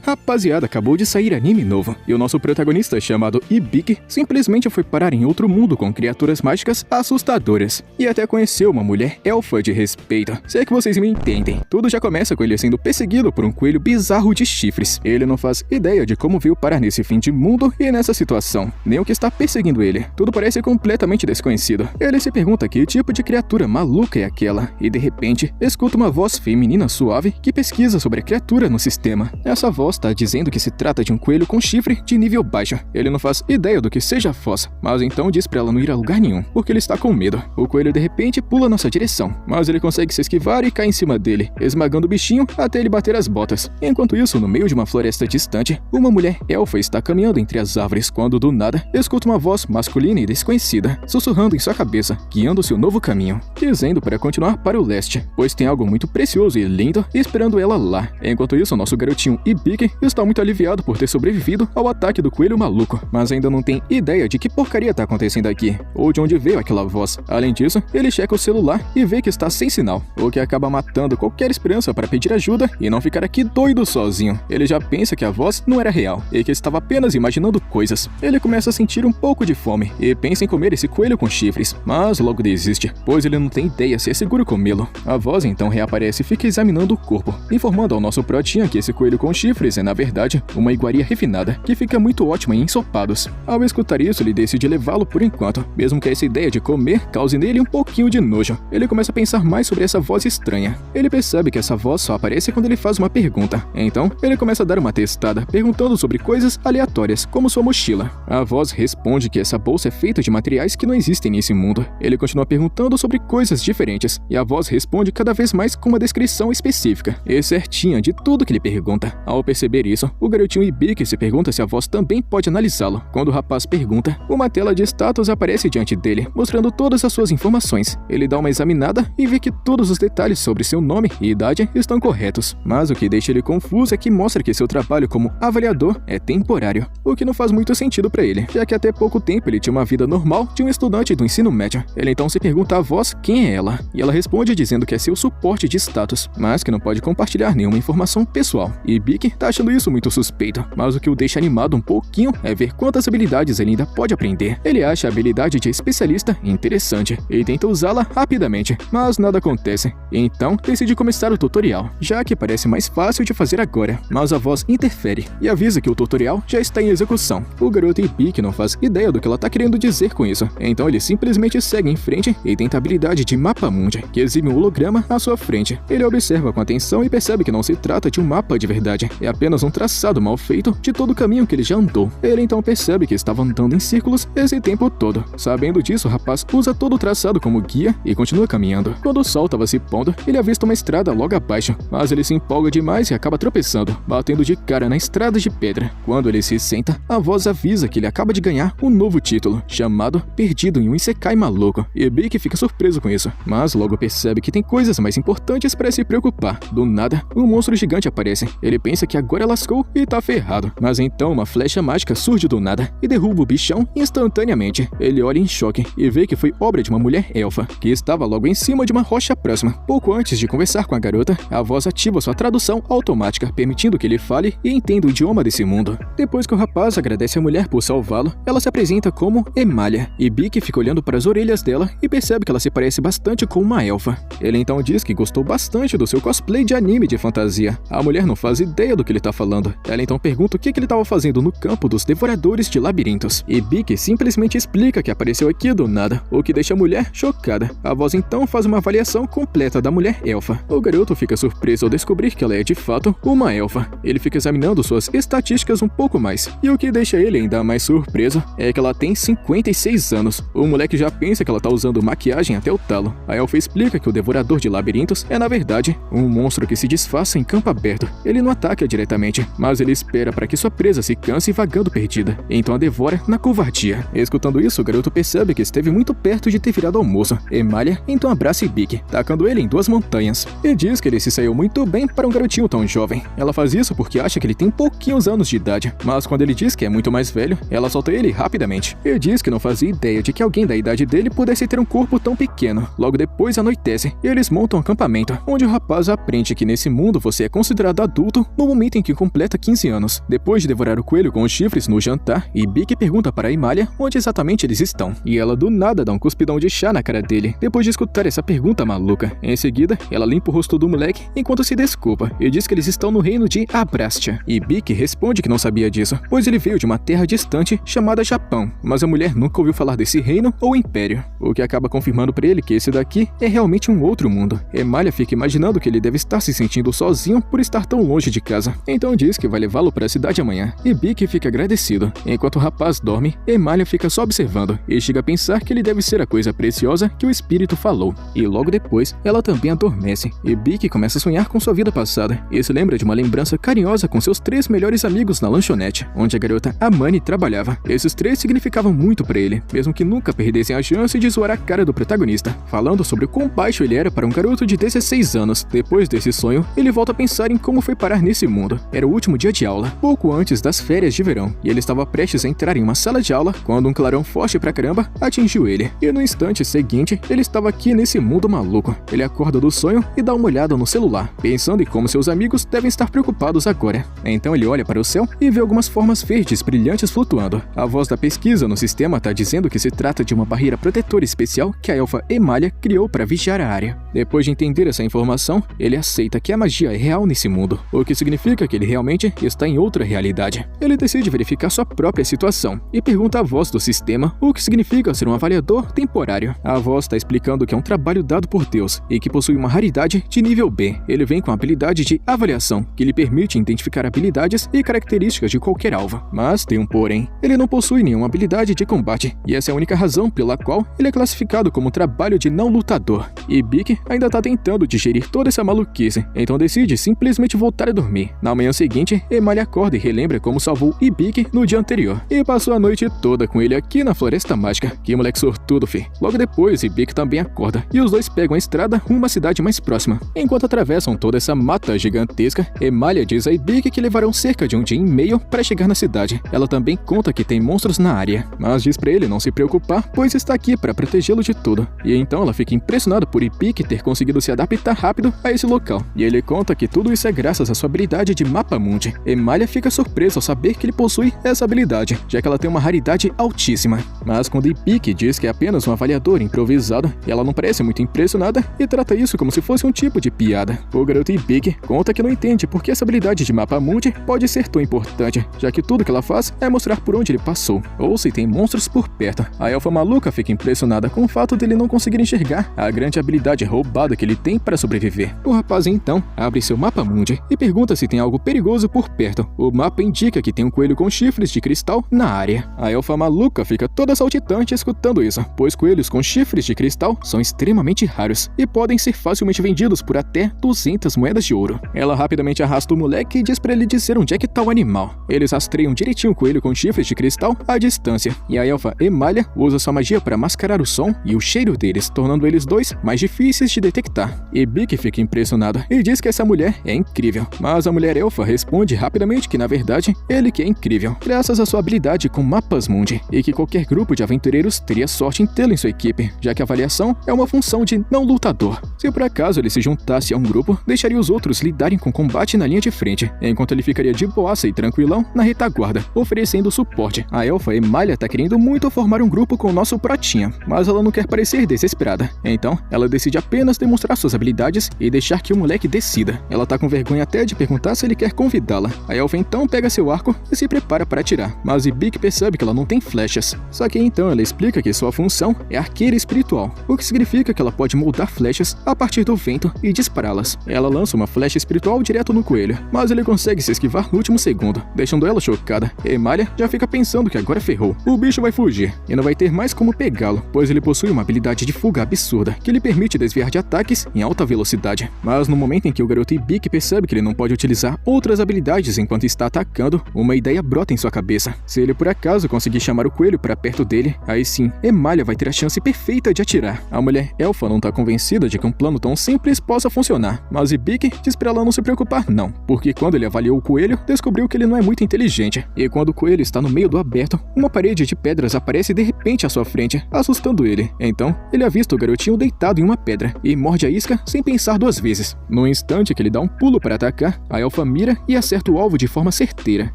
Rapaziada, acabou de sair anime novo, e o nosso protagonista, chamado Ibiki, simplesmente foi parar em outro mundo com criaturas mágicas assustadoras, e até conheceu uma mulher elfa de respeito. Se é que vocês me entendem. Tudo já começa com ele sendo perseguido por um coelho bizarro de chifres. Ele não faz ideia de como veio parar nesse fim de mundo e nessa situação, nem o que está perseguindo ele. Tudo parece completamente desconhecido. Ele se pergunta que tipo de criatura maluca é aquela, e de repente, escuta uma voz feminina suave que pesquisa sobre a criatura no sistema. Essa voz está dizendo que se trata de um coelho com chifre de nível baixo. Ele não faz ideia do que seja a voz, mas então diz pra ela não ir a lugar nenhum, porque ele está com medo. O coelho de repente pula nossa direção, mas ele consegue se esquivar e cai em cima dele, esmagando o bichinho até ele bater as botas. Enquanto isso, no meio de uma floresta distante, uma mulher elfa está caminhando entre as árvores quando do nada escuta uma voz masculina e desconhecida, sussurrando em sua cabeça, guiando seu novo caminho, dizendo para continuar para o leste, pois tem algo muito precioso e lindo esperando ela lá. Enquanto isso, nosso garotinho Ibiki está muito aliviado por ter sobrevivido ao ataque do coelho maluco, mas ainda não tem ideia de que porcaria tá acontecendo aqui, ou de onde veio aquela voz. Além disso, ele checa o celular e vê que está sem sinal, o que acaba matando qualquer esperança para pedir ajuda e não ficar aqui doido sozinho. Ele já pensa que a voz não era real e que estava apenas imaginando coisas. Ele começa a sentir um pouco de fome e pensa em comer esse coelho com chifres, mas logo desiste, pois ele não tem ideia se é seguro comê-lo. A voz então reaparece e fica examinando o corpo, informando ao nosso protinha que esse coelho com chifres é na verdade uma iguaria refinada, que fica muito ótima em ensopados. Ao escutar isso, ele decide levá-lo por enquanto, mesmo que essa ideia de comer cause nele um pouquinho de nojo. Ele começa a pensar mais sobre essa voz estranha. Ele percebe que essa voz só aparece quando ele faz uma pergunta. Então, ele começa a dar uma testada, perguntando sobre coisas aleatórias, como sua mochila. A voz responde que essa bolsa é feita de materiais que não existem nesse mundo. Ele continua perguntando sobre coisas diferentes, e a voz responde cada vez mais com uma descrição específica e certinha de tudo que ele pergunta. Ao perceber isso, o garotinho Ibiki se pergunta se a voz também pode analisá-lo. Quando o rapaz pergunta, uma tela de status aparece diante dele, mostrando todas as suas informações. Ele dá uma examinada e vê que todos os detalhes sobre seu nome e idade estão corretos. Mas o que deixa ele confuso é que mostra que seu trabalho como avaliador é temporário, o que não faz muito sentido para ele, já que até pouco tempo ele tinha uma vida normal de um estudante do ensino médio. Ele então se pergunta à voz quem é ela, e ela responde dizendo que é seu suporte de status, mas que não pode compartilhar nenhuma informação pessoal. E Ibiki tá achando isso muito suspeito, mas o que o deixa animado um pouquinho é ver quantas habilidades ele ainda pode aprender. Ele acha a habilidade de especialista interessante e tenta usá-la rapidamente, mas nada acontece. Então decide começar o tutorial, já que parece mais fácil de fazer agora, mas a voz interfere e avisa que o tutorial já está em execução. O garoto Ibiki não faz ideia do que ela tá querendo dizer com isso, então ele simplesmente segue em frente e tenta a habilidade de Mapa Mundi, que exibe um holograma à sua frente. Ele observa com atenção e percebe que não se trata de um mapa de verdade, é apenas um traçado mal feito de todo o caminho que ele já andou. Ele então percebe que estava andando em círculos esse tempo todo. Sabendo disso, o rapaz usa todo o traçado como guia e continua caminhando. Quando o sol estava se pondo, ele avista uma estrada logo abaixo, mas ele se empolga demais e acaba tropeçando, batendo de cara na estrada de pedra. Quando ele se senta, a voz avisa que ele acaba de ganhar um novo título, chamado Perdido em um Isekai Maluco. E Ibiki fica surpreso com isso, mas logo percebe que tem coisas mais importantes para se preocupar. Do nada, um monstro gigante aparece. Ele pensa que agora lascou e tá ferrado, mas então uma flecha mágica surge do nada e derruba o bichão instantaneamente. Ele olha em choque e vê que foi obra de uma mulher elfa, que estava logo em cima de uma rocha próxima. Pouco antes de conversar com a garota, a voz ativa sua tradução automática, permitindo que ele fale e entenda o idioma desse mundo. Depois que o rapaz agradece a mulher por salvá-lo, ela se apresenta como Emalia, e Ibiki fica olhando para as orelhas dela e percebe que ela se parece bastante com uma elfa. Ele então diz que gostou bastante do seu cosplay de anime de fantasia. A mulher não faz ideia do que ele tá falando. Ela então pergunta o que ele estava fazendo no campo dos devoradores de labirintos. E Ibiki simplesmente explica que apareceu aqui do nada, o que deixa a mulher chocada. A voz então faz uma avaliação completa da mulher elfa. O garoto fica surpreso ao descobrir que ela é de fato uma elfa. Ele fica examinando suas estatísticas um pouco mais, e o que deixa ele ainda mais surpreso é que ela tem 56 anos. O moleque já pensa que ela tá usando maquiagem até o talo. A elfa explica que o devorador de labirintos é na verdade um monstro que se disfarça em campo aberto. Ele não ataca diretamente, mas ele espera para que sua presa se canse vagando perdida, então a devora na covardia. Escutando isso, o garoto percebe que esteve muito perto de ter virado almoço. Emalia então abraça Ibiki, tacando ele em duas montanhas, e diz que ele se saiu muito bem para um garotinho tão jovem. Ela faz isso porque acha que ele tem pouquinhos anos de idade, mas quando ele diz que é muito mais velho, ela solta ele rapidamente. E diz que não fazia ideia de que alguém da idade dele pudesse ter um corpo tão pequeno. Logo depois anoitece e eles montam um acampamento, onde o rapaz aprende que nesse mundo você é considerado adulto no momento em em que completa 15 anos. Depois de devorar o coelho com os chifres no jantar, Ibiki pergunta para Emilia onde exatamente eles estão. E ela do nada dá um cuspidão de chá na cara dele, depois de escutar essa pergunta maluca. Em seguida, ela limpa o rosto do moleque enquanto se desculpa e diz que eles estão no reino de Abrastia. Ibiki responde que não sabia disso, pois ele veio de uma terra distante chamada Japão, mas a mulher nunca ouviu falar desse reino ou império, o que acaba confirmando para ele que esse daqui é realmente um outro mundo. Emilia fica imaginando que ele deve estar se sentindo sozinho por estar tão longe de casa, então diz que vai levá-lo para a cidade amanhã. Ibiki fica agradecido. Enquanto o rapaz dorme, Emilia fica só observando e chega a pensar que ele deve ser a coisa preciosa que o espírito falou. E logo depois, ela também adormece. Ibiki começa a sonhar com sua vida passada e se lembra de uma lembrança carinhosa com seus 3 melhores amigos na lanchonete, onde a garota Amani trabalhava. Esses 3 significavam muito para ele, mesmo que nunca perdessem a chance de zoar a cara do protagonista, falando sobre o quão baixo ele era para um garoto de 16 anos. Depois desse sonho, ele volta a pensar em como foi parar nesse mundo. Era o último dia de aula, pouco antes das férias de verão, e ele estava prestes a entrar em uma sala de aula quando um clarão forte pra caramba atingiu ele. E no instante seguinte, ele estava aqui nesse mundo maluco. Ele acorda do sonho e dá uma olhada no celular, pensando em como seus amigos devem estar preocupados agora. Então ele olha para o céu e vê algumas formas verdes brilhantes flutuando. A voz da pesquisa no sistema está dizendo que se trata de uma barreira protetora especial que a elfa Emilia criou para vigiar a área. Depois de entender essa informação, ele aceita que a magia é real nesse mundo, o que significa que ele realmente está em outra realidade. Ele decide verificar sua própria situação e pergunta à voz do sistema o que significa ser um avaliador temporário. A voz está explicando que é um trabalho dado por Deus e que possui uma raridade de nível B. Ele vem com a habilidade de avaliação, que lhe permite identificar habilidades e características de qualquer alvo. Mas tem um porém, ele não possui nenhuma habilidade de combate, e essa é a única razão pela qual ele é classificado como um trabalho de não lutador. E Ibiki ainda está tentando digerir toda essa maluquice, então decide simplesmente voltar a dormir. Na manhã seguinte, Emilia acorda e relembra como salvou Ibiki no dia anterior, e passou a noite toda com ele aqui na Floresta Mágica. Que moleque sortudo, fi. Logo depois, Ibiki também acorda, e os dois pegam a estrada rumo à cidade mais próxima. Enquanto atravessam toda essa mata gigantesca, Emilia diz a Ibiki que levarão cerca de um dia e meio para chegar na cidade. Ela também conta que tem monstros na área, mas diz pra ele não se preocupar, pois está aqui para protegê-lo de tudo. E então ela fica impressionada por Ibiki ter conseguido se adaptar rápido a esse local, e ele conta que tudo isso é graças à sua habilidade de Mapa Mundi. Emilia fica surpresa ao saber que ele possui essa habilidade, já que ela tem uma raridade altíssima. Mas quando Ibiki diz que é apenas um avaliador improvisado, ela não parece muito impressionada e trata isso como se fosse um tipo de piada. O garoto Ibiki conta que não entende por que essa habilidade de Mapa Mundi pode ser tão importante, já que tudo que ela faz é mostrar por onde ele passou, ou se tem monstros por perto. A elfa maluca fica impressionada com o fato dele não conseguir enxergar a grande habilidade roubada que ele tem para sobreviver. O rapaz então abre seu Mapa Mundi e pergunta se tem algo perigoso por perto. O mapa indica que tem um coelho com chifres de cristal na área. A elfa maluca fica toda saltitante escutando isso, pois coelhos com chifres de cristal são extremamente raros e podem ser facilmente vendidos por até 200 moedas de ouro. Ela rapidamente arrasta o moleque e diz pra ele dizer onde é que tá o animal. Eles rastreiam direitinho o coelho com chifres de cristal à distância, e a elfa Emilia usa sua magia para mascarar o som e o cheiro deles, tornando eles dois mais difíceis de detectar. Ibiki fica impressionado e diz que essa mulher é incrível, mas a mulher elfa responde rapidamente que na verdade ele que é incrível, graças à sua habilidade com mapas mundi, e que qualquer grupo de aventureiros teria sorte em tê-lo em sua equipe, já que a avaliação é uma função de não lutador. Se por acaso ele se juntasse a um grupo, deixaria os outros lidarem com combate na linha de frente, enquanto ele ficaria de boaça e tranquilão na retaguarda, oferecendo suporte. A elfa Emilia tá querendo muito formar um grupo com o nosso pratinha, mas ela não quer parecer desesperada, então ela decide apenas demonstrar suas habilidades e deixar que o moleque decida. Ela tá com vergonha até de perguntar se ele quer convidá-la. A elfa então pega seu arco e se prepara para atirar, mas Ibiki percebe que ela não tem flechas. Só que então ela explica que sua função é arqueira espiritual, o que significa que ela pode moldar flechas a partir do vento e dispará-las. Ela lança uma flecha espiritual direto no coelho, mas ele consegue se esquivar no último segundo, deixando ela chocada. Emilia já fica pensando que agora ferrou. O bicho vai fugir e não vai ter mais como pegá-lo, pois ele possui uma habilidade de fuga absurda que lhe permite desviar de ataques em alta velocidade. Mas no momento em que o garoto Ibiki percebe que ele não pode utilizar outras habilidades enquanto está atacando, uma ideia brota em sua cabeça. Se ele por acaso conseguir chamar o coelho para perto dele, aí sim, Emilia vai ter a chance perfeita de atirar. A mulher elfa não está convencida de que um plano tão simples possa funcionar, mas Ibiki diz pra ela não se preocupar não, porque quando ele avaliou o coelho, descobriu que ele não é muito inteligente, e quando o coelho está no meio do aberto, uma parede de pedras aparece de repente à sua frente, assustando ele. Então, ele avista o garotinho deitado em uma pedra, e morde a isca sem pensar duas vezes. No instante que ele dá um pulo para atacar, a elfa Alpha mira e acerta o alvo de forma certeira.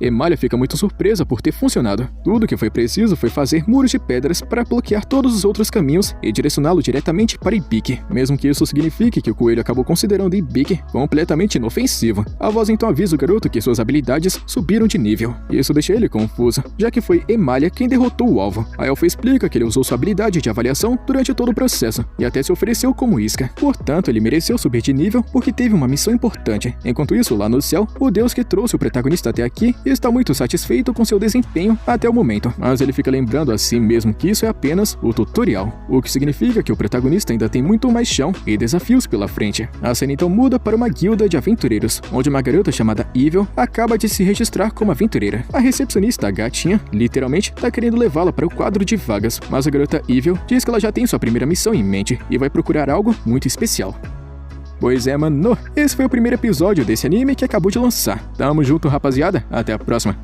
Emalia fica muito surpresa por ter funcionado. Tudo que foi preciso foi fazer muros de pedras para bloquear todos os outros caminhos e direcioná-lo diretamente para Ibiki. Mesmo que isso signifique que o coelho acabou considerando Ibiki completamente inofensivo. A voz então avisa o garoto que suas habilidades subiram de nível. Isso deixa ele confuso, já que foi Emalia quem derrotou o alvo. A elfa explica que ele usou sua habilidade de avaliação durante todo o processo e até se ofereceu como isca. Portanto, ele mereceu subir de nível porque teve uma missão importante. Enquanto isso, lá no céu, o deus que trouxe o protagonista até aqui está muito satisfeito com seu desempenho até o momento, mas ele fica lembrando a si mesmo que isso é apenas o tutorial, o que significa que o protagonista ainda tem muito mais chão e desafios pela frente. A cena então muda para uma guilda de aventureiros, onde uma garota chamada Evil acaba de se registrar como aventureira. A recepcionista, a gatinha, literalmente tá querendo levá-la para o quadro de vagas, mas a garota Evil diz que ela já tem sua primeira missão em mente e vai procurar algo muito especial. Pois é, mano, esse foi o primeiro episódio desse anime que acabou de lançar. Tamo junto, rapaziada, até a próxima.